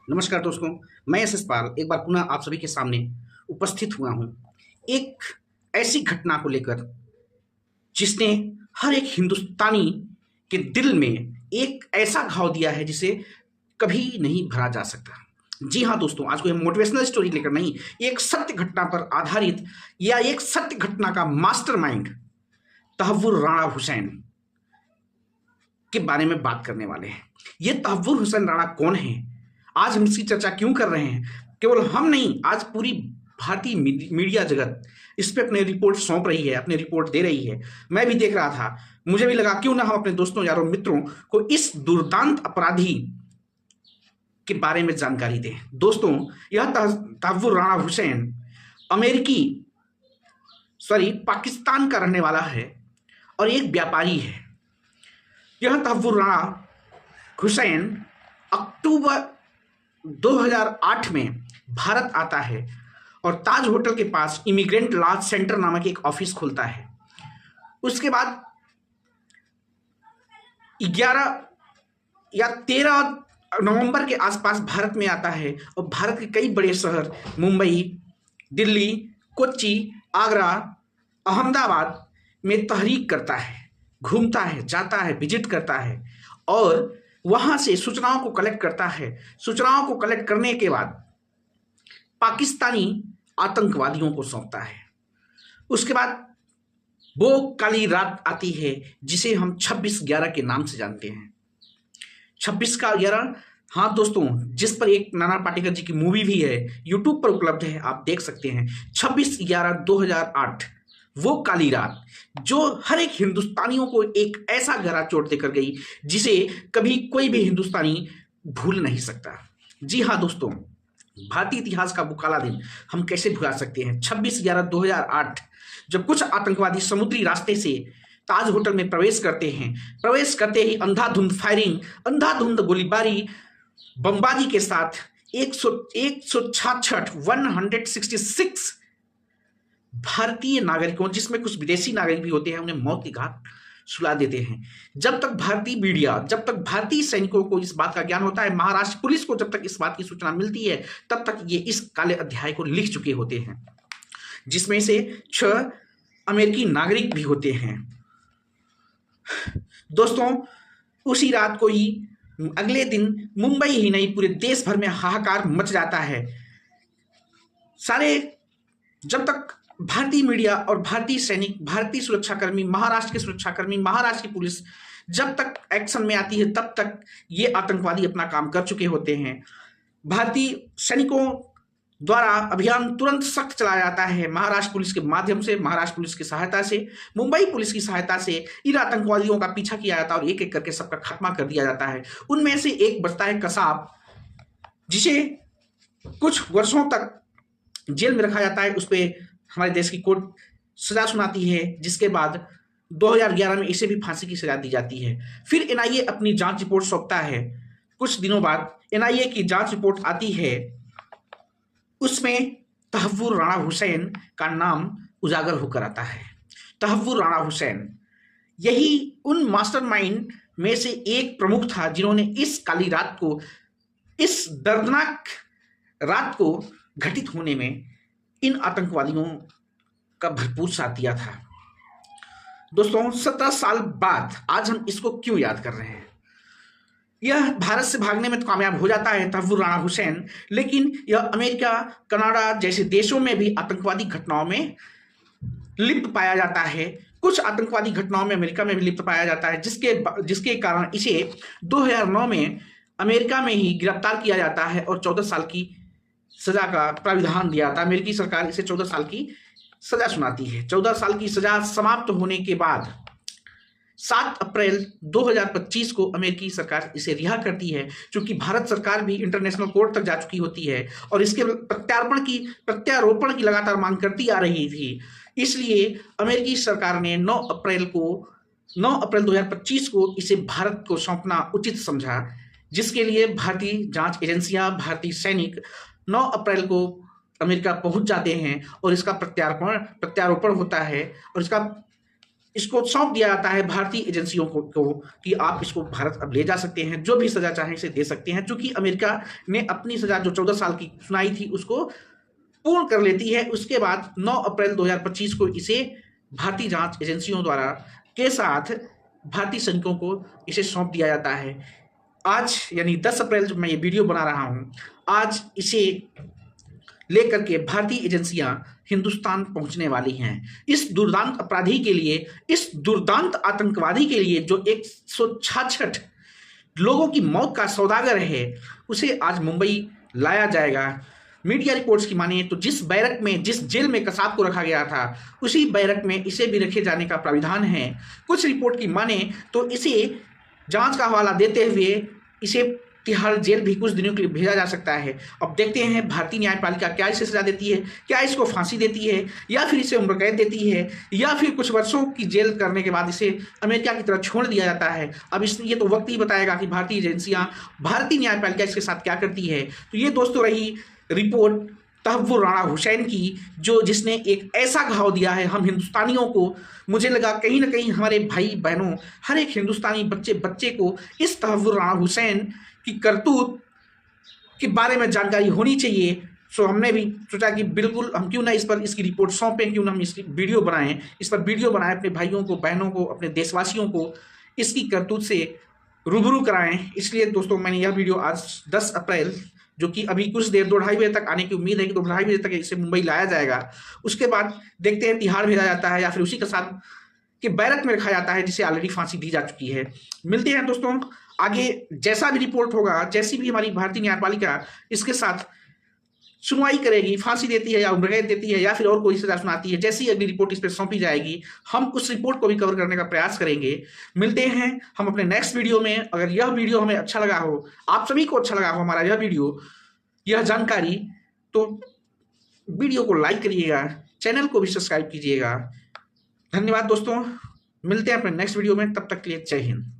नमस्कार दोस्तों, मैं एस एस पाल एक बार पुनः आप सभी के सामने उपस्थित हुआ हूँ एक ऐसी घटना को लेकर जिसने हर एक हिंदुस्तानी के दिल में एक ऐसा घाव दिया है जिसे कभी नहीं भरा जा सकता। जी हाँ दोस्तों, आज कोई हम मोटिवेशनल स्टोरी लेकर नहीं, एक सत्य घटना पर आधारित या एक सत्य घटना का मास्टरमाइंड तहव्वुर राणा हुसैन के बारे में बात करने वाले हैं। ये तहव्वुर हुसैन राणा कौन है, आज हम इसकी चर्चा क्यों कर रहे हैं? केवल हम नहीं, आज पूरी भारतीय मीडिया जगत इस पे अपने रिपोर्ट सौंप रही है, अपने रिपोर्ट दे रही है। मैं भी देख रहा था, मुझे भी लगा क्यों ना हम अपने दोस्तों, यारों, मित्रों को इस दुर्दांत अपराधी के बारे में जानकारी दें। दोस्तों, यह तहव्वुर राणा हुसैन पाकिस्तान का रहने वाला है और एक व्यापारी है। यह तहव्वुर राणा हुसैन अक्टूबर 2008 में भारत आता है और ताज होटल के पास इमिग्रेंट लॉ सेंटर नामक एक ऑफिस खोलता है। उसके बाद 11 या 13 नवंबर के आसपास भारत में आता है और भारत के कई बड़े शहर मुंबई, दिल्ली, कोच्चि, आगरा, अहमदाबाद में तहरीक करता है, घूमता है, जाता है, विजिट करता है और वहां से सूचनाओं को कलेक्ट करता है। सूचनाओं को कलेक्ट करने के बाद पाकिस्तानी आतंकवादियों को सौंपता है। उसके बाद वो काली रात आती है जिसे हम 26/11 के नाम से जानते हैं। 26/11, हाँ दोस्तों, जिस पर एक नाना पाटेकर जी की मूवी भी है, यूट्यूब पर उपलब्ध है, आप देख सकते हैं। 26/11/2008 वो काली रात जो हर एक हिंदुस्तानियों को एक ऐसा गहरा चोट देकर गई जिसे कभी कोई भी हिंदुस्तानी भूल नहीं सकता। जी हाँ दोस्तों, भारतीय इतिहास का वो काला दिन हम कैसे भुला सकते हैं। 26/11/2008 जब कुछ आतंकवादी समुद्री रास्ते से ताज होटल में प्रवेश करते हैं, प्रवेश करते ही अंधाधुंध फायरिंग, अंधाधुंध गोलीबारी, बमबारी के साथ 166 भारतीय नागरिकों, जिसमें कुछ विदेशी नागरिक भी होते हैं, उन्हें मौत की घाट सुला देते हैं। जब तक भारतीय मीडिया, जब तक भारतीय सैनिकों को इस बात का ज्ञान होता है, महाराष्ट्र पुलिस को जब तक इस बात की सूचना मिलती है, तब तक ये इस काले अध्याय को लिख चुके होते हैं, जिसमें से 6 अमेरिकी नागरिक भी होते हैं। दोस्तों, उसी रात को ही अगले दिन मुंबई ही नहीं, पूरे देश भर में हाहाकार मच जाता है। जब तक भारतीय मीडिया और भारतीय सैनिक, भारतीय सुरक्षाकर्मी, महाराष्ट्र के सुरक्षाकर्मी, महाराष्ट्र की पुलिस जब तक एक्शन में आती है, तब तक ये आतंकवादी अपना काम कर चुके होते हैं। भारतीय सैनिकों द्वारा अभियान तुरंत सख्त चलाया जाता है, महाराष्ट्र पुलिस के माध्यम से, महाराष्ट्र पुलिस की सहायता से, मुंबई पुलिस की सहायता से इन आतंकवादियों का पीछा किया जाता है और एक एक करके सबका खात्मा कर दिया जाता है। उनमें से एक बचता है कसाब, जिसे कुछ वर्षों तक जेल में रखा जाता है। उस पर हमारे देश की कोर्ट सजा सुनाती है, जिसके बाद 2011 में इसे भी फांसी की सजा दी जाती है। फिर एनआईए अपनी जांच रिपोर्ट सौंपता है। कुछ दिनों बाद एनआईए की जांच रिपोर्ट आती है, उसमें तहव्वुर राणा हुसैन का नाम उजागर होकर आता है। तहव्वुर राणा हुसैन यही उन मास्टरमाइंड में से एक प्रमुख था जिन्होंने इस काली रात को, इस दर्दनाक रात को घटित होने में इन आतंकवादियों का भरपूर साथ दिया था। दोस्तों, 17 साल बाद आज हम इसको क्यों याद कर रहे हैं? यह भारत से भागने में तो कामयाब हो जाता है तहव्वुर राणा हुसैन, लेकिन यह अमेरिका, कनाडा जैसे देशों में भी आतंकवादी घटनाओं में लिप्त पाया जाता है। कुछ आतंकवादी घटनाओं में अमेरिका में भी लिप्त पाया जाता है, जिसके कारण इसे 2009 में अमेरिका में ही गिरफ्तार किया जाता है और 14 साल की सजा का प्राविधान दिया था। अमेरिकी सरकार इसे 14 साल की सजा सुनाती है। 14 साल की सजा समाप्त होने के बाद 7 अप्रैल 2025 को अमेरिकी सरकार इसे रिहा करती है। चूंकि भारत सरकार भी इंटरनेशनल कोर्ट तक जा चुकी होती है और इसके प्रत्यारोपण की लगातार मांग करती आ रही थी, इसलिए अमेरिकी सरकार ने 9 अप्रैल 2025 को इसे भारत को सौंपना उचित समझा, जिसके लिए भारतीय जांच एजेंसियां, भारतीय सैनिक 9 अप्रैल को अमेरिका पहुंच जाते हैं और इसका प्रत्यारोपण होता है और इसका इसको सौंप दिया जाता है भारतीय एजेंसियों को कि आप इसको भारत अब ले जा सकते हैं, जो भी सजा चाहें इसे दे सकते हैं। चूंकि अमेरिका ने अपनी सजा जो 14 साल की सुनाई थी उसको पूर्ण कर लेती है, उसके बाद 9 अप्रैल 2025 को इसे भारतीय जांच एजेंसियों द्वारा के साथ भारतीय सैनिकों को इसे सौंप दिया जाता है। आज यानी 10 अप्रैल जब मैं ये वीडियो बना रहा हूं, आज इसे लेकर के भारतीय एजेंसियां हिंदुस्तान पहुंचने वाली हैं। इस दुर्दांत अपराधी के लिए, इस दुर्दांत आतंकवादी के लिए जो 166 लोगों की मौत का सौदागर है, उसे आज मुंबई लाया जाएगा। मीडिया रिपोर्ट्स की माने तो जिस बैरक में, जिस जेल में कसाब को रखा गया था, उसी बैरक में इसे भी रखे जाने का प्राविधान है। कुछ रिपोर्ट की माने तो इसे जांच का हवाला देते हुए इसे तिहाड़ जेल भी कुछ दिनों के लिए भेजा जा सकता है। अब देखते हैं भारतीय न्यायपालिका क्या इसे सजा देती है, क्या इसको फांसी देती है, या फिर इसे उम्र कैद देती है, या फिर कुछ वर्षों की जेल करने के बाद इसे अमेरिका की तरफ छोड़ दिया जाता है। अब ये तो वक्त ही बताएगा कि भारतीय एजेंसियां, भारतीय न्यायपालिका इसके साथ क्या करती है। तो ये दोस्तों रही रिपोर्ट तहव्वुर राणा हुसैन की, जिसने एक ऐसा घाव दिया है हम हिंदुस्तानियों को। मुझे लगा कहीं ना कहीं हमारे भाई बहनों, हर एक हिंदुस्तानी बच्चे को इस तहव्वुर राणा हुसैन की करतूत के बारे में जानकारी होनी चाहिए। सो हमने भी सोचा कि बिल्कुल हम क्यों ना इसकी रिपोर्ट सौंपें, क्यों ना हम इसकी वीडियो बनाएं, इस पर वीडियो बनाएं, अपने भाइयों को, बहनों को, अपने देशवासियों को इसकी करतूत से रूबरू कराएं। इसलिए दोस्तों मैंने यह वीडियो आज 10 अप्रैल, जो कि अभी कुछ देर 2-2:30 बजे तक आने की उम्मीद है कि 2-2:30 बजे तक इसे मुंबई लाया जाएगा। उसके बाद देखते हैं तिहाड़ भेजा जाता है या फिर उसी के साथ के बैरक में रखा जाता है जिसे ऑलरेडी फांसी दी जा चुकी है। मिलते हैं दोस्तों आगे, जैसा भी रिपोर्ट होगा, जैसी भी हमारी भारतीय न्यायपालिका इसके साथ सुनवाई करेगी, फांसी देती है या उम्र कैद देती है या फिर और कोई सजा सुनाती है, जैसी अगली रिपोर्ट इस पर सौंपी जाएगी, हम उस रिपोर्ट को भी कवर करने का प्रयास करेंगे। मिलते हैं हम अपने नेक्स्ट वीडियो में। अगर यह वीडियो हमें अच्छा लगा हो, आप सभी को अच्छा लगा हो हमारा यह वीडियो, यह जानकारी, तो वीडियो को लाइक करिएगा, चैनल को भी सब्सक्राइब कीजिएगा। धन्यवाद दोस्तों, मिलते हैं अपने नेक्स्ट वीडियो में, तब तक के लिए जय हिंद।